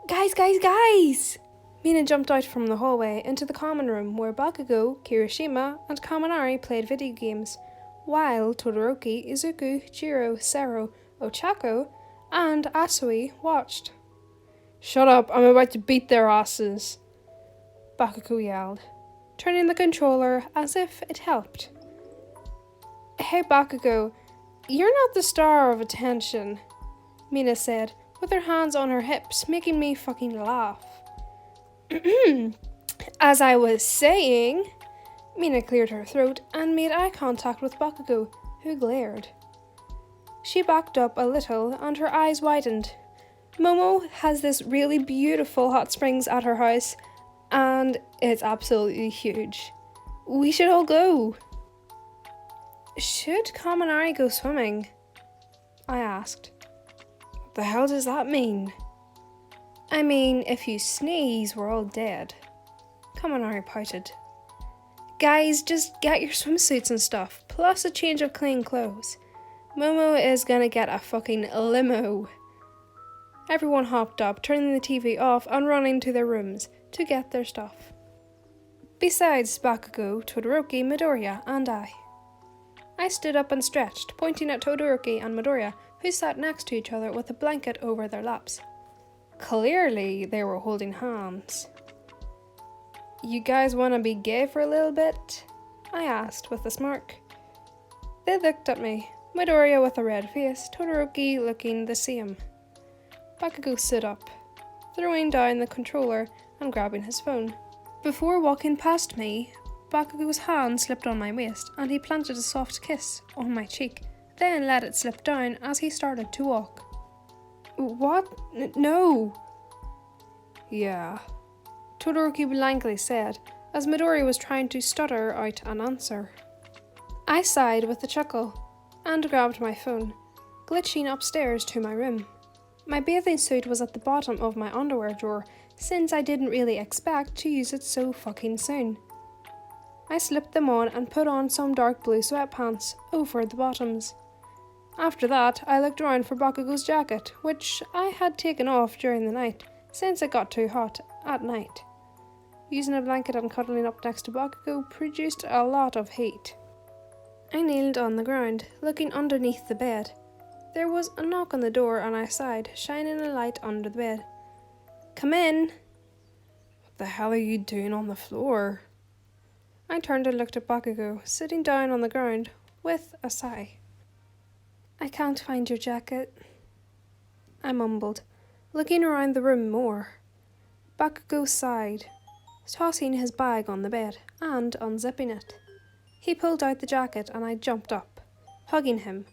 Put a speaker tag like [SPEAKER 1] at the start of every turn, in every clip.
[SPEAKER 1] Guys! Mina jumped out from the hallway into the common room where Bakugou, Kirishima, and Kaminari played video games, while Todoroki, Izuku, Jiro, Sero, Ochako, and Asui watched. "Shut up, I'm about to beat their asses," Bakugou yelled, turning the controller as if it helped. "Hey Bakugou, you're not the star of attention," Mina said, with her hands on her hips, making me fucking laugh. "As I was saying," Mina cleared her throat and made eye contact with Bakugou, who glared. She backed up a little and her eyes widened. "Momo has this really beautiful hot springs at her house, and it's absolutely huge. We should all go." "Should Kaminari go swimming?" I asked. "What the hell does that mean?" "I mean, if you sneeze, we're all dead." Kaminari pouted. "Guys, just get your swimsuits and stuff, plus a change of clean clothes. Momo is gonna get a fucking limo." Everyone hopped up, turning the TV off and running to their rooms to get their stuff. Besides Bakugou, Todoroki, Midoriya, and I. I stood up and stretched, pointing at Todoroki and Midoriya, who sat next to each other with a blanket over their laps. Clearly, they were holding hands. "You guys want to be gay for a little bit?" I asked with a smirk. They looked at me, Midoriya with a red face, Todoroki looking the same. Bakugou stood up, throwing down the controller and grabbing his phone. Before walking past me, Bakugou's hand slipped on my waist and he planted a soft kiss on my cheek, then let it slip down as he started to walk. "What? No!" "Yeah," Todoroki blankly said, as Midori was trying to stutter out an answer. I sighed with a chuckle, and grabbed my phone, glitching upstairs to my room. My bathing suit was at the bottom of my underwear drawer, since I didn't really expect to use it so fucking soon. I slipped them on and put on some dark blue sweatpants over the bottoms. After that, I looked around for Bakugou's jacket, which I had taken off during the night, since it got too hot at night. Using a blanket and cuddling up next to Bakugou produced a lot of heat. I kneeled on the ground, looking underneath the bed. There was a knock on the door and I sighed, shining a light under the bed. "Come in!" "What the hell are you doing on the floor?" I turned and looked at Bakugou, sitting down on the ground, with a sigh. "I can't find your jacket," I mumbled, looking around the room more. Bakugou sighed, tossing his bag on the bed and unzipping it. He pulled out the jacket and I jumped up, hugging him.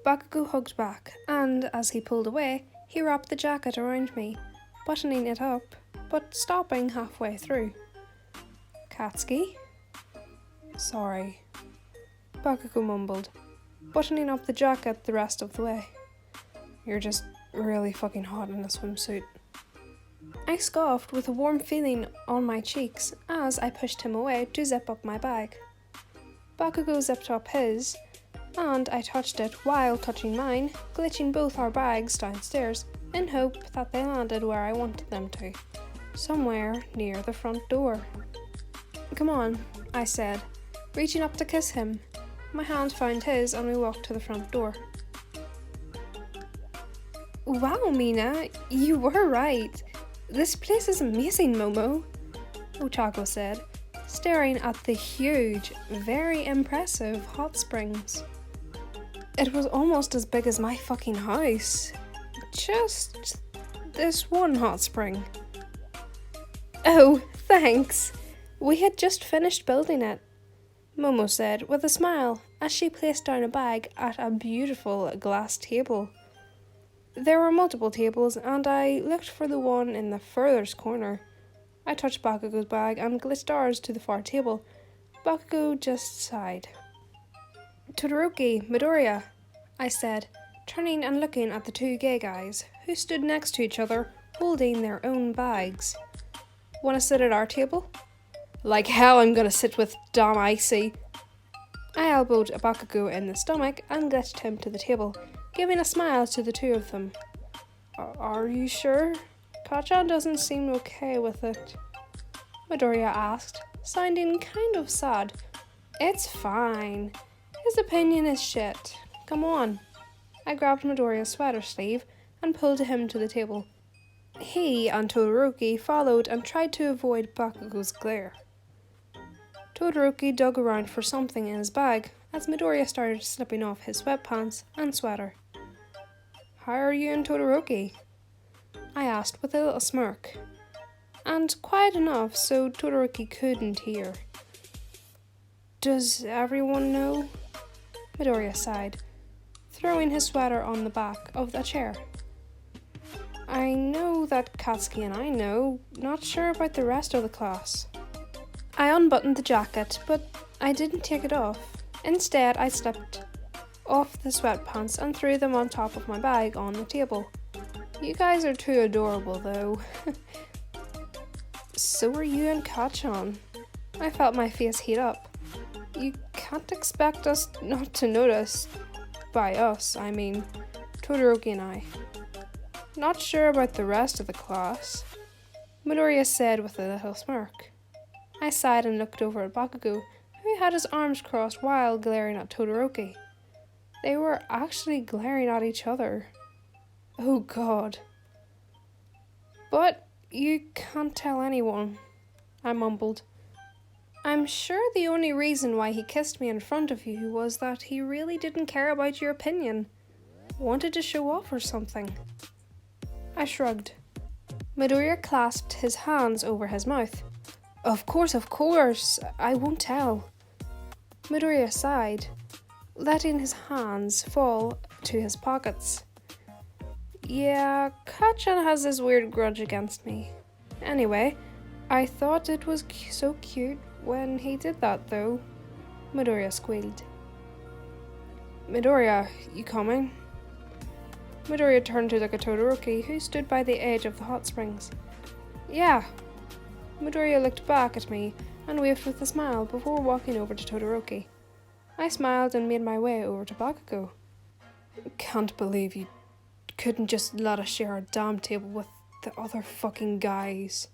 [SPEAKER 1] Bakugou hugged back, and as he pulled away, he wrapped the jacket around me, buttoning it up, but stopping halfway through. "Katsuki?" "Sorry," Bakugou mumbled, buttoning up the jacket the rest of the way. "You're just really fucking hot in a swimsuit." I scoffed with a warm feeling on my cheeks as I pushed him away to zip up my bag. Bakugou zipped up his, and I touched it while touching mine, glitching both our bags downstairs in hope that they landed where I wanted them to, somewhere near the front door. "Come on," I said, reaching up to kiss him. My hand found his and we walked to the front door. "Wow, Mina, you were right. This place is amazing, Momo," Ochako said, staring at the huge, very impressive hot springs. It was almost as big as my fucking house. Just this one hot spring. "Oh, thanks. We had just finished building it," Momo said with a smile as she placed down a bag at a beautiful glass table. There were multiple tables and I looked for the one in the furthest corner. I touched Bakugou's bag and glitched ours to the far table. Bakugou just sighed. "Todoroki, Midoriya," I said, turning and looking at the two gay guys, who stood next to each other, holding their own bags. "Wanna sit at our table?" "Like hell I'm gonna sit with damn Icy." I elbowed Bakugou in the stomach and glitched him to the table, giving a smile to the two of them. Are you sure?" Kacha doesn't seem okay with it, Midoriya asked, sounding kind of sad. It's fine. His opinion is shit. Come on. I grabbed Midoriya's sweater sleeve and pulled him to the table. He and Todoroki followed and tried to avoid Bakugou's glare. Todoroki dug around for something in his bag as Midoriya started slipping off his sweatpants and sweater. How are you and Todoroki? I asked with a little smirk, and quiet enough so Todoroki couldn't hear. Does everyone know? Midoriya sighed, throwing his sweater on the back of the chair. I know that Katsuki and I know, not sure about the rest of the class. I unbuttoned the jacket, but I didn't take it off. Instead, I slipped off the sweatpants and threw them on top of my bag on the table. You guys are too adorable, though. So are you and Kachan. I felt my face heat up. You can't expect us not to notice. By us, I mean Todoroki and I. Not sure about the rest of the class, Midoriya said with a little smirk. I sighed and looked over at Bakugou, who had his arms crossed while glaring at Todoroki. They were actually glaring at each other. Oh god. But you can't tell anyone, I mumbled. I'm sure the only reason why he kissed me in front of you was that he really didn't care about your opinion. Wanted to show off or something. I shrugged. Midoriya clasped his hands over his mouth. Of course, I won't tell. Midoriya sighed, letting his hands fall to his pockets. Yeah, Kachan has this weird grudge against me. Anyway, I thought it was so cute when he did that though, Midoriya squealed. Midoriya, you coming? Midoriya turned to look at Todoroki, who stood by the edge of the hot springs. Yeah. Midoriya looked back at me and waved with a smile before walking over to Todoroki. I smiled and made my way over to Bakugou. Can't believe you couldn't just let us share a damn table with the other fucking guys.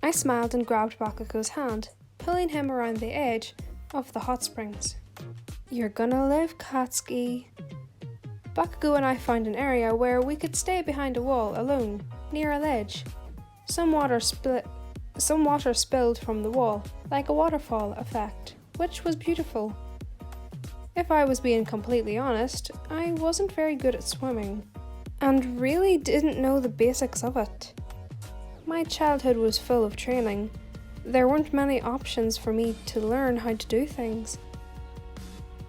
[SPEAKER 1] I smiled and grabbed Bakugou's hand, pulling him around the edge of the hot springs. You're gonna live, Katsuki. Bakugou and I found an area where we could stay behind a wall alone, near a ledge. Some water spilled from the wall, like a waterfall effect, which was beautiful. If I was being completely honest, I wasn't very good at swimming, and really didn't know the basics of it. My childhood was full of training. There weren't many options for me to learn how to do things.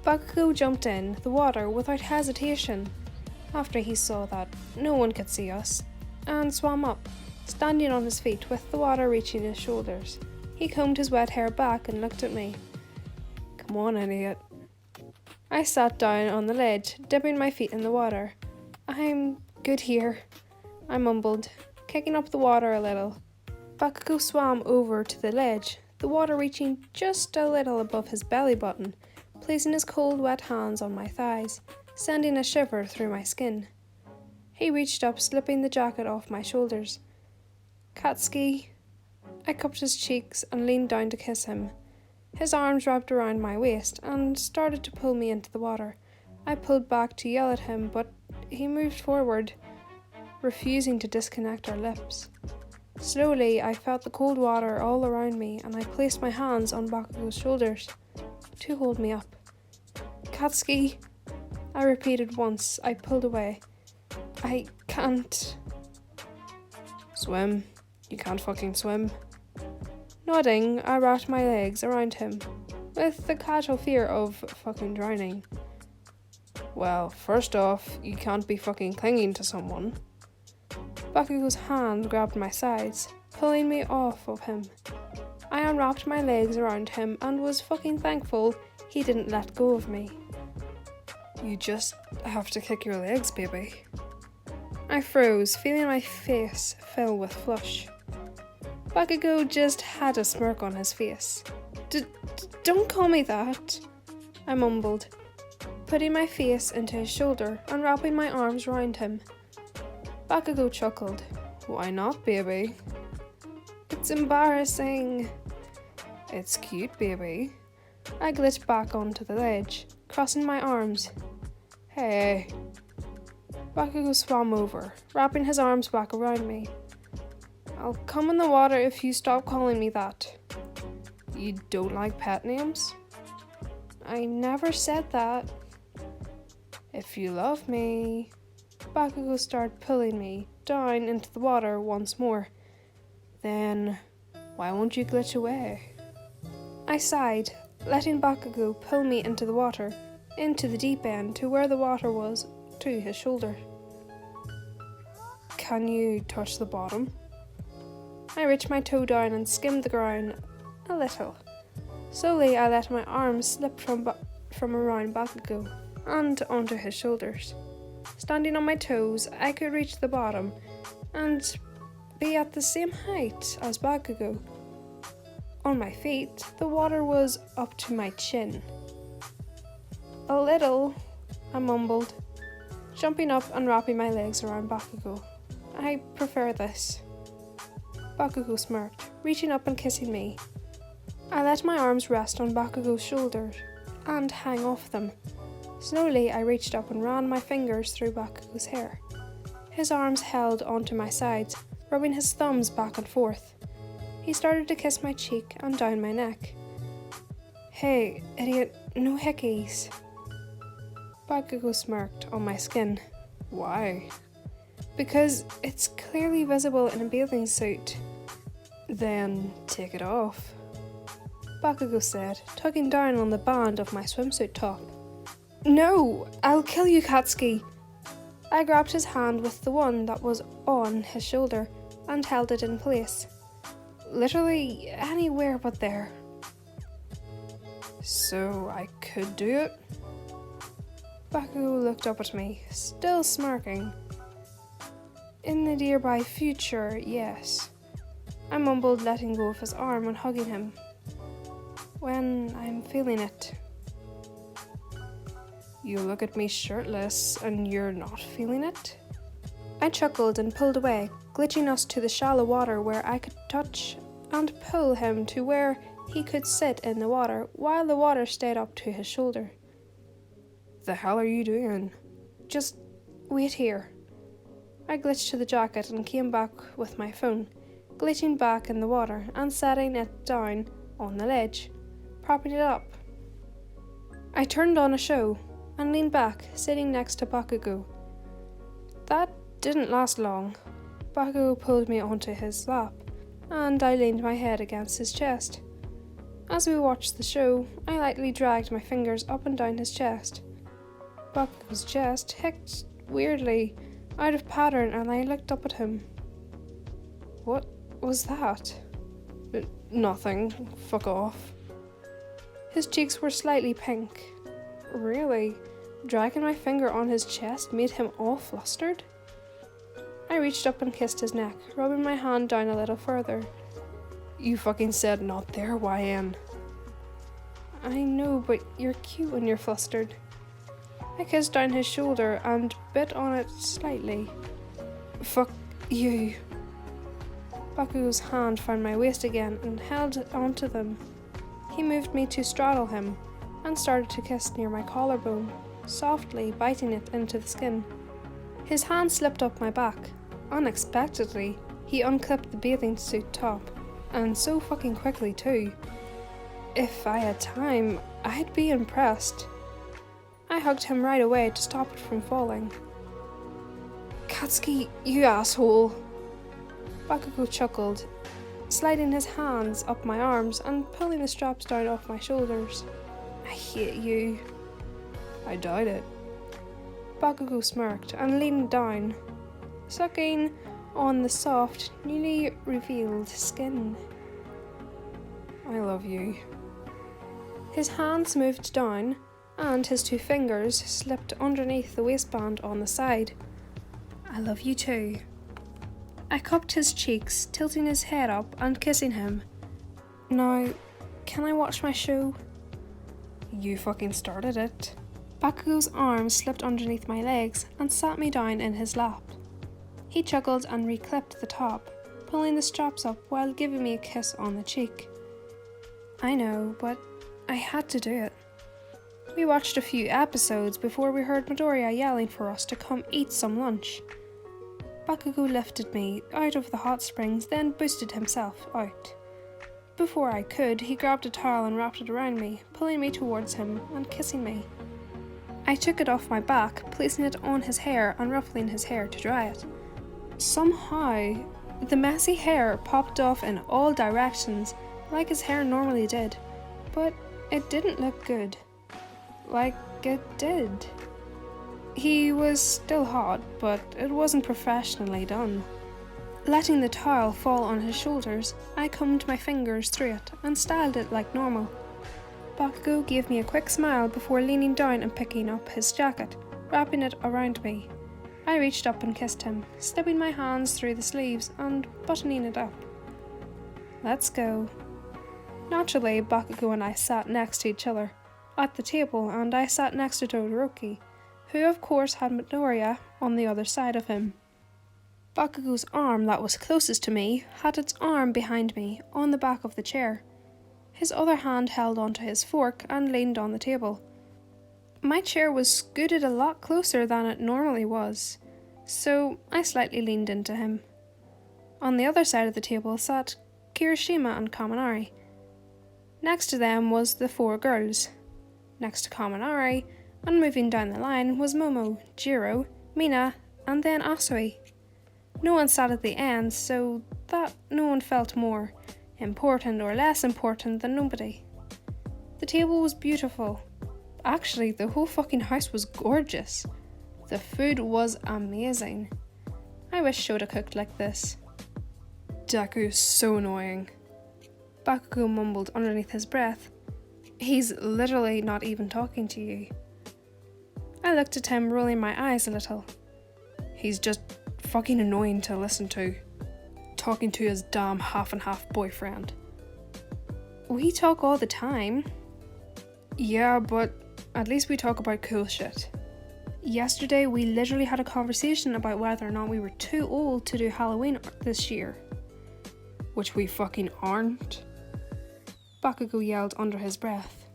[SPEAKER 1] Bakugou jumped in the water without hesitation, after he saw that no one could see us, and swam up, standing on his feet with the water reaching his shoulders. He combed his wet hair back and looked at me. Come on, idiot. I sat down on the ledge, dipping my feet in the water. I'm good here, I mumbled, kicking up the water a little. Bakugou swam over to the ledge, the water reaching just a little above his belly button, placing his cold, wet hands on my thighs, sending a shiver through my skin. He reached up, slipping the jacket off my shoulders. Katsuki. I cupped his cheeks and leaned down to kiss him. His arms wrapped around my waist and started to pull me into the water. I pulled back to yell at him, but he moved forward, refusing to disconnect our lips. Slowly, I felt the cold water all around me, and I placed my hands on Bakugou's shoulders to hold me up. Katsuki, I repeated once. I pulled away. I can't. Swim. You can't fucking swim. Nodding, I wrapped my legs around him, with the casual fear of fucking drowning. Well, first off, you can't be fucking clinging to someone. Bakugou's hand grabbed my sides, pulling me off of him. I unwrapped my legs around him and was fucking thankful he didn't let go of me. You just have to kick your legs, baby. I froze, feeling my face fill with flush. Bakugou just had a smirk on his face. Don't call me that, I mumbled, putting my face into his shoulder and wrapping my arms around him. Bakugou chuckled. Why not, baby? It's embarrassing. It's cute, baby. I glitched back onto the ledge, crossing my arms. Hey. Bakugou swam over, wrapping his arms back around me. I'll come in the water if you stop calling me that. You don't like pet names? I never said that. If you love me... Bakugou started pulling me down into the water once more. Then, why won't you glitch away? I sighed, letting Bakugou pull me into the water, into the deep end to where the water was to his shoulder. Can you touch the bottom? I reached my toe down and skimmed the ground a little. Slowly I let my arms slip from around Bakugou and onto his shoulders. Standing on my toes, I could reach the bottom and be at the same height as Bakugou. On my feet, the water was up to my chin. A little, I mumbled, jumping up and wrapping my legs around Bakugou. I prefer this. Bakugou smirked, reaching up and kissing me. I let my arms rest on Bakugou's shoulders and hang off them. Slowly, I reached up and ran my fingers through Bakugou's hair. His arms held onto my sides, rubbing his thumbs back and forth. He started to kiss my cheek and down my neck. Hey, idiot, no hickeys. Bakugou smirked on my skin. Why? Because it's clearly visible in a bathing suit. Then take it off, Bakugou said, tugging down on the band of my swimsuit top. No, I'll kill you, Katsuki. I grabbed his hand with the one that was on his shoulder and held it in place. Literally anywhere but there. So I could do it? Bakugou looked up at me, still smirking. In the nearby future, yes. I mumbled, letting go of his arm and hugging him. When I'm feeling it. You look at me shirtless and you're not feeling it? I chuckled and pulled away, glitching us to the shallow water where I could touch and pull him to where he could sit in the water while the water stayed up to his shoulder. The hell are you doing? Just wait here. I glitched to the jacket and came back with my phone, glitching back in the water and setting it down on the ledge, propping it up. I turned on a show and leaned back, sitting next to Bakugou. That didn't last long. Bakugou pulled me onto his lap, and I leaned my head against his chest. As we watched the show, I lightly dragged my fingers up and down his chest. Bakugou's chest hicked weirdly, out of pattern, and I looked up at him. What was that? Nothing. Fuck off. His cheeks were slightly pink. Really? Dragging my finger on his chest made him all flustered? I reached up and kissed his neck, rubbing my hand down a little further. You fucking said not there, YN. I know, but you're cute when you're flustered. I kissed down his shoulder and bit on it slightly. Fuck you. Bakugou's hand found my waist again and held onto them. He moved me to straddle him and started to kiss near my collarbone, softly biting it into the skin. His hand slipped up my back. Unexpectedly, he unclipped the bathing suit top, and so fucking quickly too. If I had time, I'd be impressed. I hugged him right away to stop it from falling. Katsuki, you asshole. Bakugou chuckled, sliding his hands up my arms and pulling the straps down off my shoulders. I hate you. I doubt it. Bakugou smirked and leaned down, sucking on the soft, newly revealed skin. I love you. His hands moved down, and his two fingers slipped underneath the waistband on the side. I love you too. I cupped his cheeks, tilting his head up and kissing him. Now, can I watch my show? You fucking started it. Bakugou's arms slipped underneath my legs and sat me down in his lap. He chuckled and reclipped the top, pulling the straps up while giving me a kiss on the cheek. I know, but I had to do it. We watched a few episodes before we heard Midoriya yelling for us to come eat some lunch. Bakugou lifted me out of the hot springs, then boosted himself out. Before I could, he grabbed a towel and wrapped it around me, pulling me towards him and kissing me. I took it off my back, placing it on his hair and ruffling his hair to dry it. Somehow, the messy hair popped off in all directions, like his hair normally did, but it didn't look good. Like it did. He was still hot, but it wasn't professionally done. Letting the towel fall on his shoulders, I combed my fingers through it and styled it like normal. Bakugou gave me a quick smile before leaning down and picking up his jacket, wrapping it around me. I reached up and kissed him, slipping my hands through the sleeves and buttoning it up. Let's go. Naturally, Bakugou and I sat next to each other at the table, and I sat next to Todoroki, who of course had Midoriya on the other side of him. Bakugou's arm that was closest to me had its arm behind me on the back of the chair. His other hand held onto his fork and leaned on the table. My chair was scooted a lot closer than it normally was, so I slightly leaned into him. On the other side of the table sat Kirishima and Kaminari. Next to them was the four girls. Next to Kaminari, and moving down the line, was Momo, Jiro, Mina, and then Asui. No one sat at the end, so that no one felt more important or less important than nobody. The table was beautiful. Actually, the whole fucking house was gorgeous. The food was amazing. I wish Shota cooked like this. Deku's so annoying. Bakugou mumbled underneath his breath. He's literally not even talking to you. I looked at him, rolling my eyes a little. He's just fucking annoying to listen to. Talking to his damn half-and-half boyfriend. We talk all the time. Yeah, but at least we talk about cool shit. Yesterday we literally had a conversation about whether or not we were too old to do Halloween this year. Which we fucking aren't. Bakugou yelled under his breath.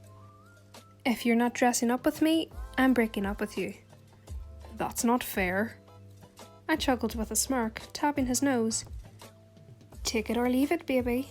[SPEAKER 1] If you're not dressing up with me, I'm breaking up with you. That's not fair. I chuckled with a smirk, tapping his nose. Take it or leave it, baby.